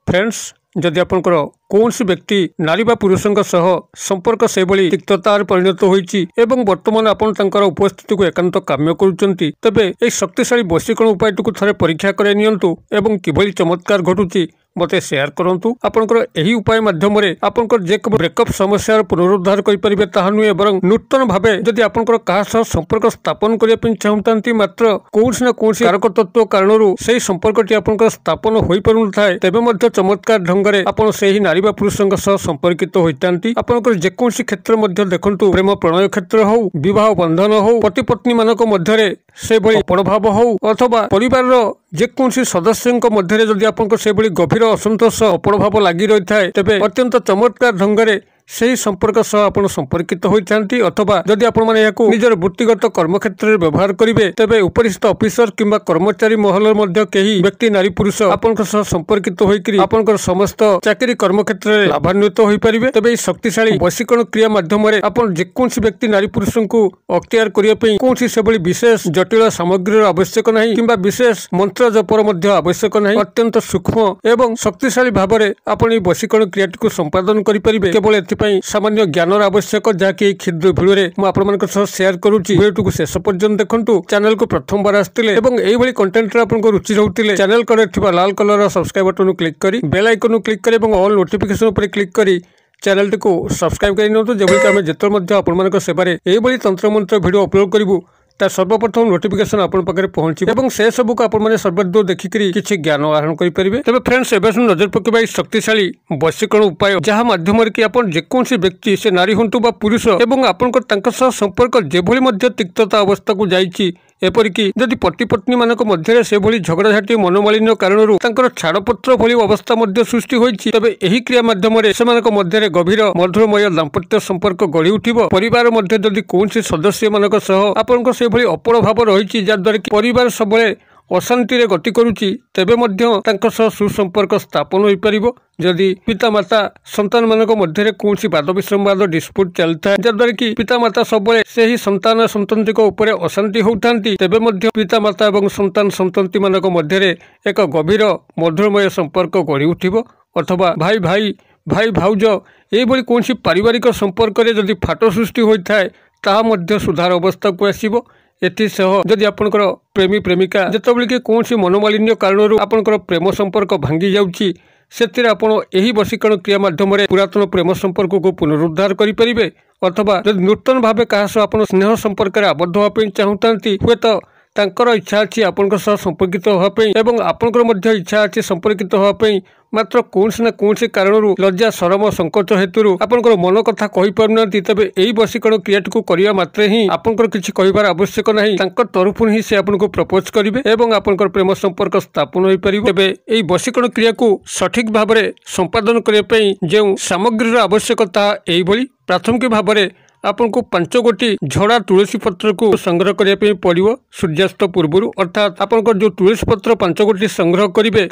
Friends जदि आपंकर कौन व्यक्ति नारी बा पुरुषों सह संपर्क से तिक्ततार परिणत होती वर्तमान आपंकर उपस्थिति को एकांत काम्य करुँच तेबे यह शक्तिशाली वशीकरण उपाय थे परीक्षा कर किभली चमत्कार घटुची मते शेयर करंतु आपनकर एही उपाय माध्यम रे आपनकर जे ब्रेकअप समस्या पुनरुद्धार करि परिबे ताहा नुए बरं नूतन भाबे जदि आपनकर काहा सह संपर्क स्थापन करिया पिन चाहतांती मात्र कोनस ना कोनस कारक तत्व कारणरू सेही संपर्कटी आपनकर स्थापन होई परुन थाए तेबे मध्ये चमत्कार ढंगरे आपण सेही नारी बा पुरुषंग सह संपर्कित होइतांती आपनकर जे कोनसी क्षेत्र मध्ये देखंतु प्रेम प्रणय क्षेत्र हो विवाह बंधन हो पति पत्नी मानक मध्यरे से भली अपणभाव हो अथवा परिवार जेकोसी सदस्यों मध्य जदि आपन से गभीर असंतोष अपणभाव लगी रही थाए तेबे अत्यंत चमत्कार ढंगरे से संपर्क सह आप संपर्कित होती अथवा जदि आपण मैंने निजर वृत्तिगत कर्म क्षेत्र में व्यवहार करेंगे तेबे उपरिस्थ ऑफिसर किंबा कर्मचारी महल मध्य कहीं व्यक्ति नारी पुरुष आपण संपर्कित होकर आपनकर समस्त चाकरी कर्म क्षेत्र में लाभान्वित हो पारे तेबे शक्तिशाली वशीकरण क्रिया माध्यम आपन जेकोसी व्यक्ति नारी पुरुष को अख्तियार करने कौन से विशेष जटिल सामग्री आवश्यक नहीं किंबा विशेष मंत्र जपर आवश्यक नहीं अत्यंत सूक्ष्म एवं शक्तिशाली भाव में आपण वशीकरण क्रिया को संपादन करेंगे केवल सामान्य ज्ञानर आवश्यक जहाँकि क्षुद्र भिडियो मुझे शेयर करुच्ची भिडियो को शेष पर्यंत देखूँ चैनल को प्रथम बार आसते यही कंटेंट आपको रुचि रोते चैनल कड़े लाल कलर सब्सक्राइब बटन क्लिक कर बेल आइकन क्लिक कर ऑल नोटिफिकेशन पर क्लिक कर चैनल को सब्सक्राइब कर जबकि आम जिते आपण सेवार यही तंत्र मंत्र भिडियो अपलोड करूँ सर्वप्रथम नोटिफिकेशन आपन पाखे पहुंची एवं से सब को आपने सर्वदूर देखिकी किसी ज्ञान आहरण करेंगे तेज फ्रेंड्स एवं नजर पकेबा शक्तिशाली वशीकरण उपाय जहाँ मध्यम कि आप जेकोसी व्यक्ति से नारी हूँ बा पुरुष एवं आपंकर संपर्क जेभली तिक्तता अवस्था को जाइए एपरिकी जदि पति पत्नी मानक मध्य से भली झगड़ाझाटी मनोमालिन्य कारण छाड़पत्र भली अवस्था सृष्टि होती तेज यही क्रिया माध्यम से मध्य गभीर मधुरमय दाम्पत्य संपर्क गढ़ी उठिब परिवार मध्य जदि कौन सदस्य मानक सह आपन से भली अपण भाव रही जहाद्वारा कि परिवार सब अशांति रे गति करुच्ची तेबे मध्य सुसंपर्क स्थापन हो पार जदि पितामाता संतान मानक मध्य कौन वाद विसंवाद डिस्प्यूट चलता है जहाद्वारा कि पितामाता सब से ही संतान संतति उपर अशांति होता तेबे पितामाता और संतान संतति मानक मध्य एक गभीर मधुरमय संपर्क गढ़ी उठिब अथवा भाई भाई भाई भाउज ये कौन पारिवारिक संपर्क में जदि फाट सृष्टि होता है ताहा सुधार अवस्था को आसब एसह जदि आपंकर प्रेमी प्रेमिका जिते कि कौन मनोमालिन्य कारण आपंकर प्रेम संपर्क भांगी जाऊँगी से यही वशीकरण क्रिया माध्यम पुरातन प्रेम संपर्क को पुनरुद्धार करेंगे अथवा जब नूतन भाव क्या आप स्नेह संपर्क में आबद्ध होगा चाहूँगी हे तो तांकर इच्छा अच्छी आपण संपर्कित होगापी एवं आपंकर इच्छा अच्छी संपर्कित होगापी मात्र कौन ना कौन कारण लज्जा शरम संकोच हेतु आपंकर मन कथा कही पारना तेज यही वशीकरण क्रियाटी को करने मात्रे ही आपंकर किसी कहबार आवश्यक नहीं तरफ ही से आपको प्रपोज करेंगे एवं आपंकर प्रेम संपर्क स्थापन हो पार तेज यही वशीकरण क्रिया को सठिक भाव में संपादन करने जो सामग्री आवश्यकता यही प्राथमिक भाव में आपन को 5 गोटी झड़ा तुलसी पत्र को संग्रह करने पड़ो सूर्यास्त पूर्व अर्थात आपन जो तुलसी पत्र 5 गोटी संग्रह करेंगे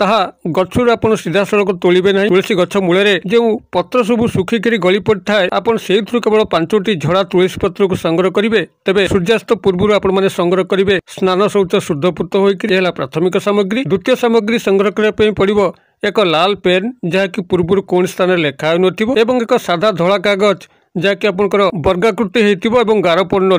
गचर आप सीधा सड़क तोड़े ना तुलसी गछ मूल जो पत्र सब सुखिक गली पड़ता है आपन से केवल 5टी झड़ा तुलसी पत्र को संग्रह करेंगे तेज सूर्यास्त पूर्व आपने संग्रह करेंगे स्नान शौच शुद्धपूत होकर प्राथमिक सामग्री द्वितीय सामग्री संग्रह करने पड़ो एक लाल पेन जहाँकि पूर्व कौन स्थान लेखा हो एक सादा धला कागज जहाँकि आपंकर वर्गाकृति होती गार पड़ न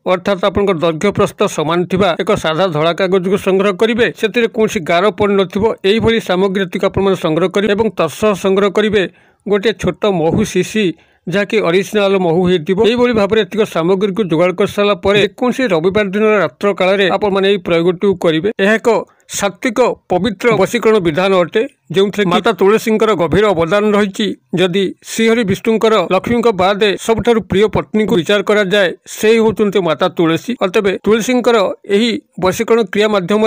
अर्थात आपंकर दैर्घ्य प्रस्थ सामान थिबा एक साधा धड़ा कागज को संग्रह करेंगे से कौन गार पड़ नही सामग्री आप संग्रह करेंगे तत्सह संग्रह करेंगे गोटे छोट महू शीशी जहाँकि ओरिजिनल महू होती भाव में सामग्री को जोगाड़ कर सारापर कौन रविवार दिन रात्र काल आपने प्रयोग करेंगे यह एक सात्विक पवित्र वशीकरण विधान अटे जो माता तुलसी गभीर अवदान रही जदि श्रीहरि विष्णुकर लक्ष्मी बाद सबुठ प्रिय पत्नी को विचार करा जाए से होती माता तुलसी अतएव तुलसी यही वशीकरण क्रिया माध्यम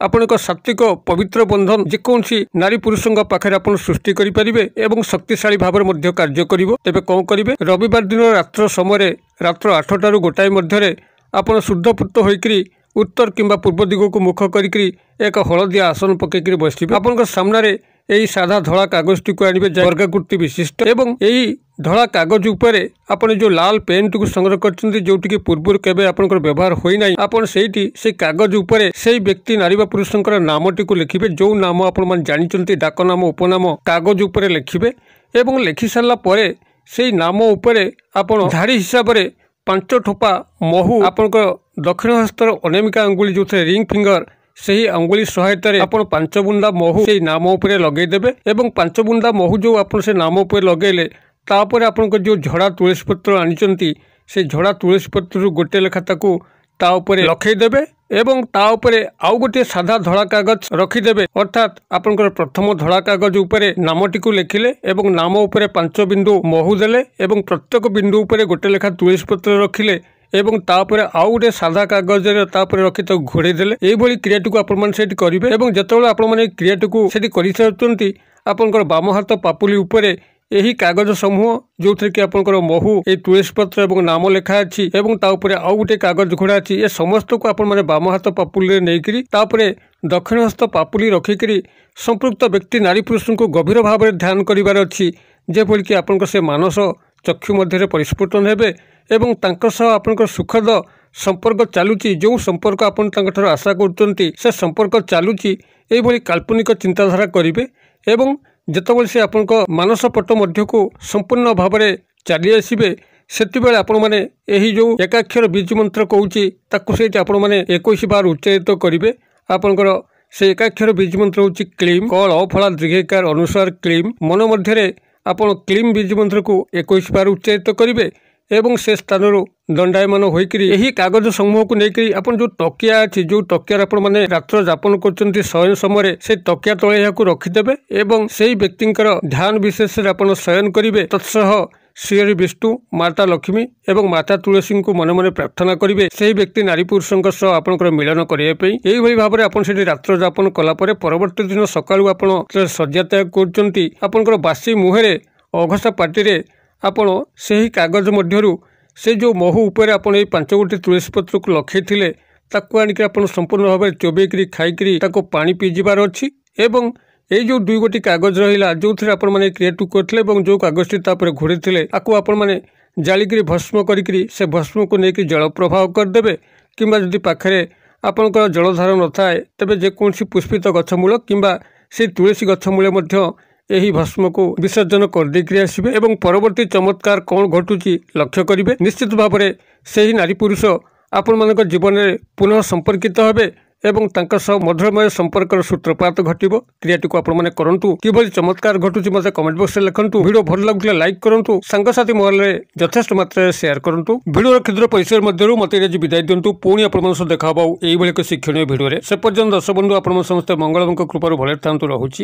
आपण एक सात्विक पवित्र बंधन जेकोसी नारी पुरुषों पाखे आप सृष्टि करेंगे शक्तिशाली भाव में कार्य करिवो तेबे कौन करेंगे रविवार दिन रात्र समय रात्र 8 गोटाए मध्य आप शुद्धपूत होकर उत्तर किंबा पूर्व दिग को मुख करी एक हलदिया आसन पकईकरी बसबे आपन सामने यही साधा धड़ा कागज टी आने वर्गाकृति विशिष्ट एवं यही धड़ा कागज उपरे आपण जो लाल पेन टी संग्रह कर जोटि पूर्व केबे आपनकर व्यवहार होई नाही आपण सेठी से कागज उपरे से व्यक्ति नारी बा पुरुषंकर नामटी को लिखिबे जो नाम आपण मन जानिचंती डाक नाम उपनाम कागज उपरे लिखिबे एवं लिखि सारला परे से नाम उपरे आपण धाड़ी हिसाब रे 5 ठोपा महू आपनकर दक्षिण हस्तर अनामिका अंगुली जो रिंग फिंगर सही अंगुली सहायता आपण 5 बुंदा महू से नाम उपरे लगेदेवे एवं 5 बुंदा महू जो आपण से नाम उपरे लगेले तापर आपनकर जो झड़ा तुलसी पत्र आनिचंती से झड़ा तुलसी पत्र गोटे लेखा ताकू ता उपरे लखेदेवे एवं ता उपरे आउ गोटे साधा धड़ा कागज रखिदेवे अर्थात आपनकर प्रथम धड़ा कागज उपरे नामटी को लिखिले एवं नाम उपरे 5 बिंदु महू देले एवं प्रत्येक बिंदु उपरे गोटे लेखा तुलसी पत्र रखिले एवं तापर आउ गोटे साधा कागज रखी घोड़े देले एभली क्रियाटी को आपण माने सेठी करिवे एवं जतबेले आपण माने क्रियाटी को सेठी करि सारचंती आपनकर बाम हाथ पापुली उपरे यही कागज समूह जो थे कि आपनकर महू ए तुलसी पत्र एवं नाम लेखा अछि एवं ता उपरे आउ गोटे कागज घोड़ा अछि ए समस्त को आपण माने बाम हाथ पापुली नेकरी तापरे दक्षिण हस्त पापुली रखिकरी संपृक्त व्यक्ति नारी पुरुष को गभीर भाव में ध्यान करिवार अछि जेभली कि आपनकर से मानस चक्षु मध्य परिस्फुटन हेबे एवं तांकर सह आपनकर सुखद संपर्क चालुची जो संपर्क आपण तांकर आशा करचंती से संपर्क चालुची एभली काल्पनिक चिंताधारा करिवे एवं जेतबेले से आपण मानस पट मध्य को संपूर्ण भाव में चली आसबे सेतिबेले आपण माने एही जो एकाक्षर बीज मंत्र कहूची ताकू सेठी आपण माने 21 बार उच्चारित करिवे आपनकर से एकाक्षर बीज मंत्र होची क्लीम कल अफला दीर्घकार अनुसार क्लीम मन मध्य आपण क्लीम बीज मंत्र को 21 बार उच्चारित करिवे एवं से स्थान दंडायमान होइकरी यही कागज समूह को लेकर आपन जो तकिया अछि जो तकिया आपण माने रात्र जापन करचंती शयन समय से तकिया तले याकू रखिदेबे एवं सेही व्यक्तिंकर ध्यान विशेष रे आपण शयन करिवे तत्सह श्री विष्णु माता लक्ष्मी एवं माता तुलसी को मन मन प्रार्थना करिवे सेही व्यक्ति नारी पुरुषंक सह आपनकर मिलन करिवे पई एही भली भाबरे आपण सेठी रात्र जापन कला परे परवर्ती दिन सकाळू आपण सज्जा त्याग करचंती आपनकर बासी मुहेरे अघसा पाटी रे आपण सेही कागज मध्यरु से जो महू उपरे आपण ए 5 गोटी तुलसी पत्र को लखैथिले ताकू आनिक आपण संपूर्ण भाव में चोबेकरी खाइकरी ताको पानी पी जिबार अछि एवं ए जो 2 गोटी कागज रहिला जो थरे आपण माने क्रिएट करथिले एवं जो कागजटी तापर घोड़ीथिले आकू आपण माने जालिकरी भस्म करिकरी से भस्म को नेकी जल प्रभाव कर देबे किंबा जदि पाखरे आपनकर जलधार न थाए तबे जे कोनसी पुष्पित गछमूल किंबा से तुलसी गछमूले मध्य यही भस्म को विसर्जन कर देकरी आसबे एवं परवर्ती चमत्कार कौन घटुची लक्ष्य करिवे निश्चित भाव में सही नारी पुरुष आपण मानक जीवन में पुनः संपर्कित हेबे एवं तांका सह मधुरमय संपर्कर सूत्रपात घटिबो क्रियाटी को आपण माने करंतु किभली चमत्कार घटुची मते कमेंट बॉक्स रे लिखंतु वीडियो भल लागले लाइक करंतु संगसाथी मोबाइल रे यथेष्ट मात्रा शेयर करंतु वीडियो क्षुद्र परिसर मध्यरु मते आज विदाय दियंतु पुणी आपण मन सह देखा बाउ एही भली एक शिक्षणीय वीडियो रे से पर्यंत दर्शक बंधु आपण समस्त मंगलमय कृपारु भले थांतु रहूची।